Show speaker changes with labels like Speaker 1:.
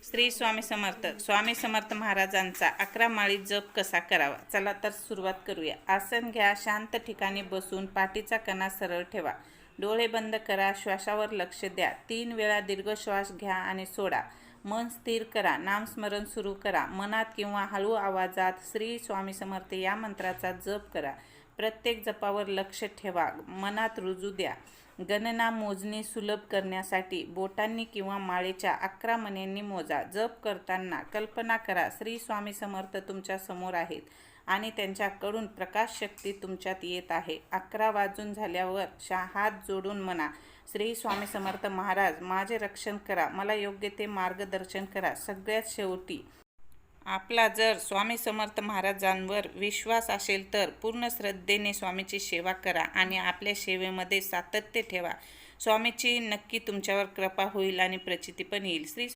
Speaker 1: श्री स्वामी समर्थ. स्वामी समर्थ महाराजांचा 11 माळी जप कसा करावा, चला तर सुरुवात करूया. आसन घ्या. शांत ठिकाणी बसून पाठीचा कणा सरळ ठेवा. डोळे बंद करा. श्वासावर लक्ष द्या. 3 वेळा दीर्घ श्वास घ्या आणि सोडा. मन स्थिर करा. नामस्मरण सुरू करा. मनात किंवा हळू आवाजात श्री स्वामी समर्थ या मंत्राचा जप करा. प्रत्येक जपावर लक्ष ठेवा. मनात रुजू द्या. गणना मोजणी सुलभ करण्यासाठी बोटांनी किंवा माळेच्या 11 मण्यांनी मोजा. जप करताना कल्पना करा श्री स्वामी समर्थ तुमच्या समोर आहेत आणि त्यांच्याकडून प्रकाश शक्ती तुमच्यात येत आहे. 11 वाजून झाल्यावर हात जोडून म्हणा, श्री स्वामी समर्थ महाराज माझे रक्षण करा, मला योग्य ते मार्गदर्शन करा. सगळ्यात शेवटी आपला जर स्वामी समर्थ महाराजांवर विश्वास असेल तर पूर्ण श्रद्धेने स्वामीची सेवा करा आणि आपल्या सेवेमध्ये सातत्य ठेवा. स्वामीची नक्की तुमच्यावर कृपा होईल आणि प्रचिती पण येईल. श्री